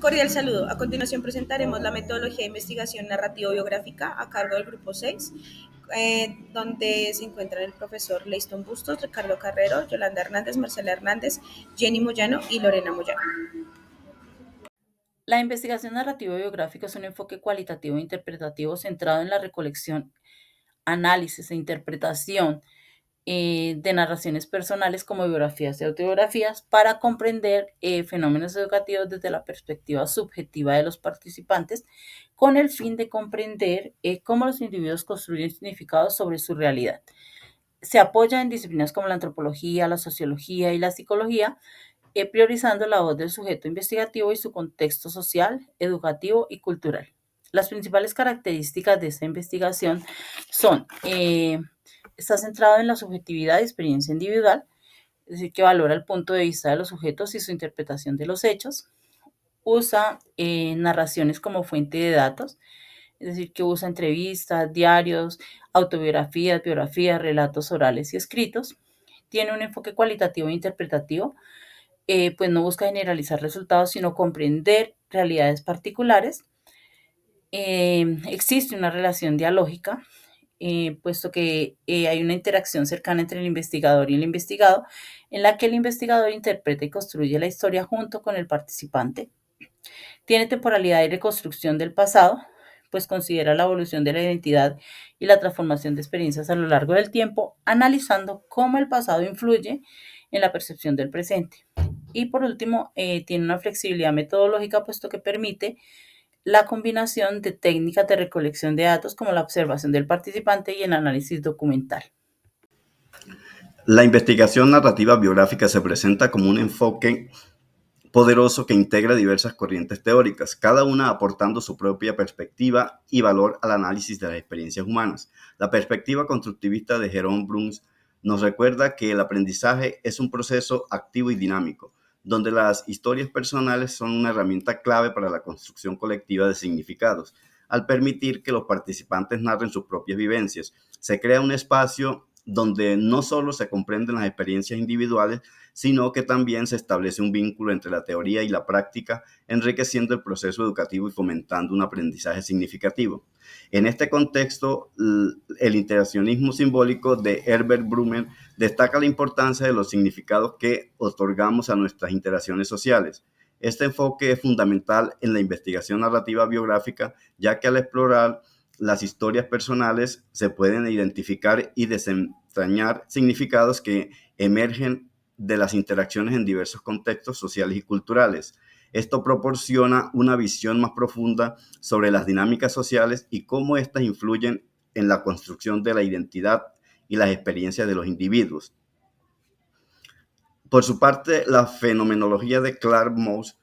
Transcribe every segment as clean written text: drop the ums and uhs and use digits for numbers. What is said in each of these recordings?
Cordial saludo. A continuación presentaremos la metodología de investigación narrativo-biográfica a cargo del grupo 6, donde se encuentran el profesor Leiston Bustos, Ricardo Carrero, Yolanda Hernández, Marcela Hernández, Jenny Moyano y Lorena Moyano. La investigación narrativo-biográfica es un enfoque cualitativo e interpretativo centrado en la recolección, análisis e interpretación de narraciones personales como biografías y autobiografías para comprender fenómenos educativos desde la perspectiva subjetiva de los participantes con el fin de comprender cómo los individuos construyen significados sobre su realidad. Se apoya en disciplinas como la antropología, la sociología y la psicología, priorizando la voz del sujeto investigativo y su contexto social, educativo y cultural. Las principales características de esta investigación son, está centrado en la subjetividad y experiencia individual, es decir, que valora el punto de vista de los sujetos y su interpretación de los hechos. Usa narraciones como fuente de datos, es decir, que usa entrevistas, diarios, autobiografías, biografías, relatos orales y escritos. Tiene un enfoque cualitativo e interpretativo, pues no busca generalizar resultados, sino comprender realidades particulares. Existe una relación dialógica, puesto que hay una interacción cercana entre el investigador y el investigado, en la que el investigador interpreta y construye la historia junto con el participante. Tiene temporalidad y reconstrucción del pasado, pues considera la evolución de la identidad y la transformación de experiencias a lo largo del tiempo, analizando cómo el pasado influye en la percepción del presente. Y por último, tiene una flexibilidad metodológica, puesto que permite la combinación de técnicas de recolección de datos como la observación del participante y el análisis documental. La investigación narrativa biográfica se presenta como un enfoque poderoso que integra diversas corrientes teóricas, cada una aportando su propia perspectiva y valor al análisis de las experiencias humanas. La perspectiva constructivista de Jerome Bruns nos recuerda que el aprendizaje es un proceso activo y dinámico, donde las historias personales son una herramienta clave para la construcción colectiva de significados. Al permitir que los participantes narren sus propias vivencias, se crea un espacio donde no solo se comprenden las experiencias individuales, sino que también se establece un vínculo entre la teoría y la práctica, enriqueciendo el proceso educativo y fomentando un aprendizaje significativo. En este contexto, el interaccionismo simbólico de Herbert Blumer destaca la importancia de los significados que otorgamos a nuestras interacciones sociales. Este enfoque es fundamental en la investigación narrativa biográfica, ya que al explorar las historias personales se pueden identificar y desentrañar significados que emergen de las interacciones en diversos contextos sociales y culturales. Esto proporciona una visión más profunda sobre las dinámicas sociales y cómo éstas influyen en la construcción de la identidad y las experiencias de los individuos. Por su parte, la fenomenología de Clark Moss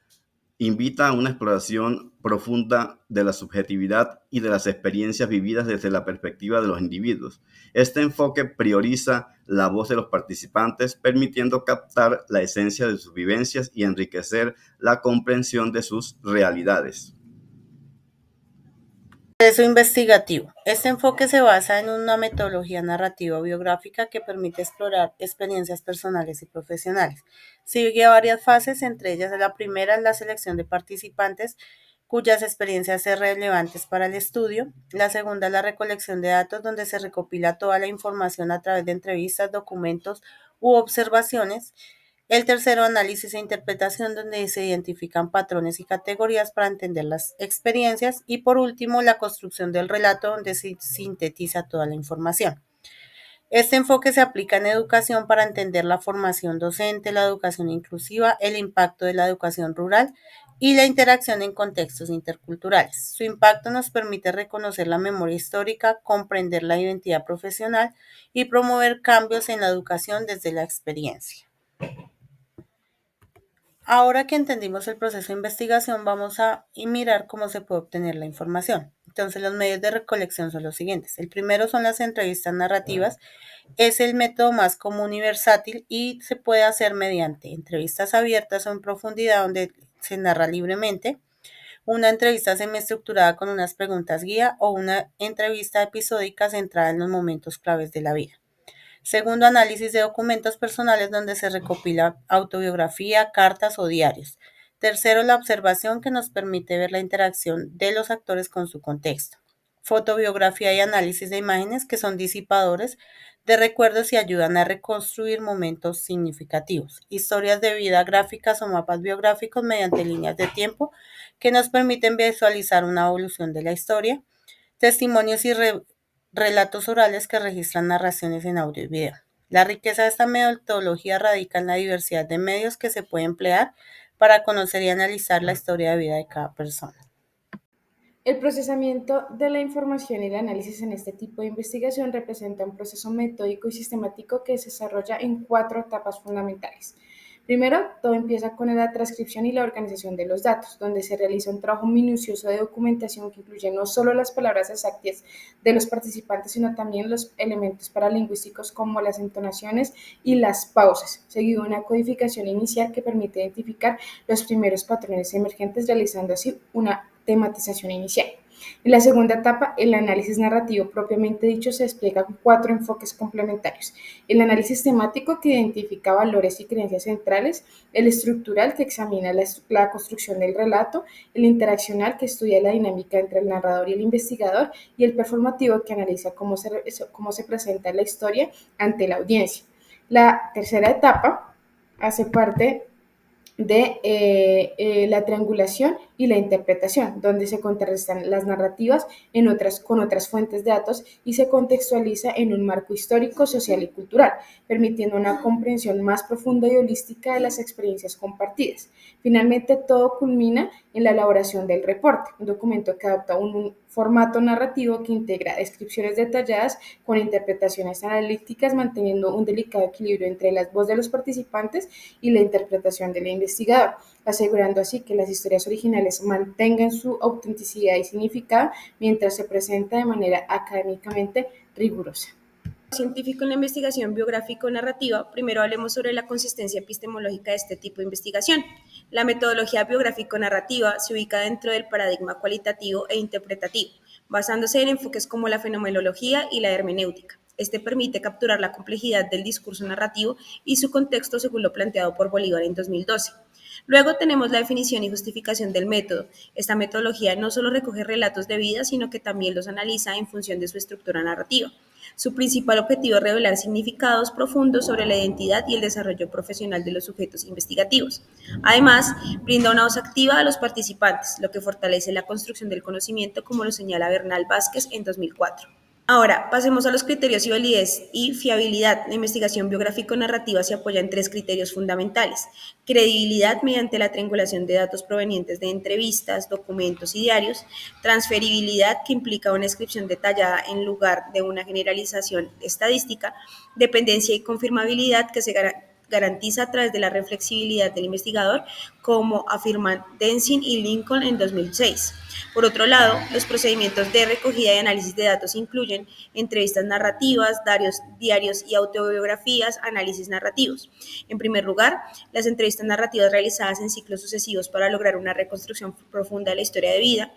invita a una exploración profunda de la subjetividad y de las experiencias vividas desde la perspectiva de los individuos. Este enfoque prioriza la voz de los participantes, permitiendo captar la esencia de sus vivencias y enriquecer la comprensión de sus realidades. Proceso investigativo. Este enfoque se basa en una metodología narrativa biográfica que permite explorar experiencias personales y profesionales. Sigue varias fases, entre ellas la primera es la selección de participantes cuyas experiencias son relevantes para el estudio. La segunda es la recolección de datos, donde se recopila toda la información a través de entrevistas, documentos u observaciones. El tercero, análisis e interpretación, donde se identifican patrones y categorías para entender las experiencias. Y por último, la construcción del relato, donde se sintetiza toda la información. Este enfoque se aplica en educación para entender la formación docente, la educación inclusiva, el impacto de la educación rural y la interacción en contextos interculturales. Su impacto nos permite reconocer la memoria histórica, comprender la identidad profesional y promover cambios en la educación desde la experiencia. Ahora que entendimos el proceso de investigación, vamos a mirar cómo se puede obtener la información. Entonces, los medios de recolección son los siguientes. El primero son las entrevistas narrativas. Es el método más común y versátil y se puede hacer mediante entrevistas abiertas o en profundidad donde se narra libremente, una entrevista semiestructurada con unas preguntas guía o una entrevista episódica centrada en los momentos claves de la vida. Segundo, análisis de documentos personales donde se recopila autobiografía, cartas o diarios. Tercero, la observación, que nos permite ver la interacción de los actores con su contexto. Fotobiografía y análisis de imágenes, que son disipadores de recuerdos y ayudan a reconstruir momentos significativos. Historias de vida, gráficas o mapas biográficos mediante líneas de tiempo, que nos permiten visualizar una evolución de la historia. Testimonios y relatos orales, que registran narraciones en audio y video. La riqueza de esta metodología radica en la diversidad de medios que se puede emplear para conocer y analizar la historia de vida de cada persona. El procesamiento de la información y el análisis en este tipo de investigación representa un proceso metódico y sistemático que se desarrolla en 4 etapas fundamentales. Primero, todo empieza con la transcripción y la organización de los datos, donde se realiza un trabajo minucioso de documentación que incluye no solo las palabras exactas de los participantes, sino también los elementos paralingüísticos como las entonaciones y las pausas, seguido de una codificación inicial que permite identificar los primeros patrones emergentes, realizando así una tematización inicial. En la segunda etapa, el análisis narrativo propiamente dicho se despliega con 4 enfoques complementarios. El análisis temático, que identifica valores y creencias centrales; el estructural, que examina la construcción del relato; el interaccional, que estudia la dinámica entre el narrador y el investigador; y el performativo, que analiza cómo se presenta la historia ante la audiencia. La tercera etapa hace parte de la triangulación y la interpretación, donde se contrarrestan las narrativas con otras fuentes de datos y se contextualiza en un marco histórico, social y cultural, permitiendo una comprensión más profunda y holística de las experiencias compartidas. Finalmente, todo culmina en la elaboración del reporte, un documento que adopta un formato narrativo que integra descripciones detalladas con interpretaciones analíticas, manteniendo un delicado equilibrio entre la voz de los participantes y la interpretación del investigador, asegurando así que las historias originales mantengan su autenticidad y significado mientras se presenta de manera académicamente rigurosa. Científico en la investigación biográfico-narrativa, primero hablemos sobre la consistencia epistemológica de este tipo de investigación. La metodología biográfico-narrativa se ubica dentro del paradigma cualitativo e interpretativo, basándose en enfoques como la fenomenología y la hermenéutica. Este permite capturar la complejidad del discurso narrativo y su contexto según lo planteado por Bolívar en 2012. Luego tenemos la definición y justificación del método. Esta metodología no solo recoge relatos de vida, sino que también los analiza en función de su estructura narrativa. Su principal objetivo es revelar significados profundos sobre la identidad y el desarrollo profesional de los sujetos investigativos. Además, brinda una voz activa a los participantes, lo que fortalece la construcción del conocimiento, como lo señala Bernal Vázquez en 2004. Ahora, pasemos a los criterios y validez y fiabilidad. La investigación biográfico-narrativa se apoya en 3 criterios fundamentales: credibilidad mediante la triangulación de datos provenientes de entrevistas, documentos y diarios; transferibilidad, que implica una descripción detallada en lugar de una generalización estadística; dependencia y confirmabilidad, que se garantiza a través de la reflexibilidad del investigador, como afirman Denzin y Lincoln en 2006. Por otro lado, los procedimientos de recogida y análisis de datos incluyen entrevistas narrativas, diarios y autobiografías, análisis narrativos. En primer lugar, las entrevistas narrativas realizadas en ciclos sucesivos para lograr una reconstrucción profunda de la historia de vida;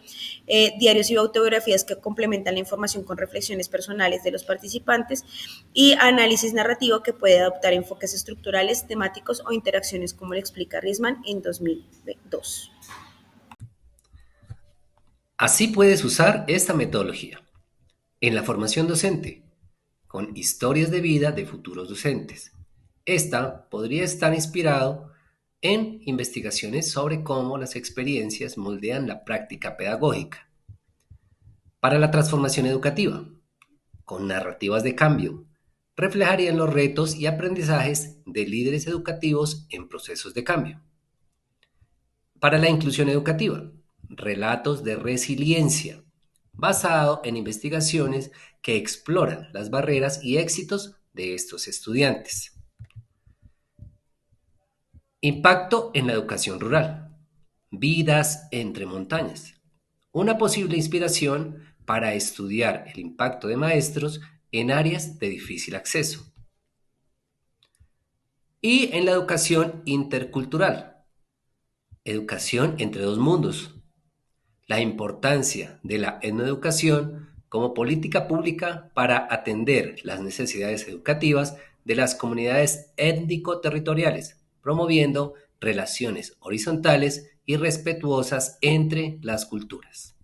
diarios y autobiografías, que complementan la información con reflexiones personales de los participantes; y análisis narrativo, que puede adoptar enfoques estructurales, temáticos o interacciones, como lo explica Risman en 2002. Así puedes usar esta metodología en la formación docente, con historias de vida de futuros docentes. Esta podría estar inspirado en investigaciones sobre cómo las experiencias moldean la práctica pedagógica. Para la transformación educativa, con narrativas de cambio, reflejarían los retos y aprendizajes de líderes educativos en procesos de cambio. Para la inclusión educativa, relatos de resiliencia, basado en investigaciones que exploran las barreras y éxitos de estos estudiantes. Impacto en la educación rural. Vidas entre montañas. Una posible inspiración para estudiar el impacto de maestros en áreas de difícil acceso. Y en la educación intercultural. Educación entre 2 mundos. La importancia de la etnoeducación como política pública para atender las necesidades educativas de las comunidades étnico-territoriales, promoviendo relaciones horizontales y respetuosas entre las culturas.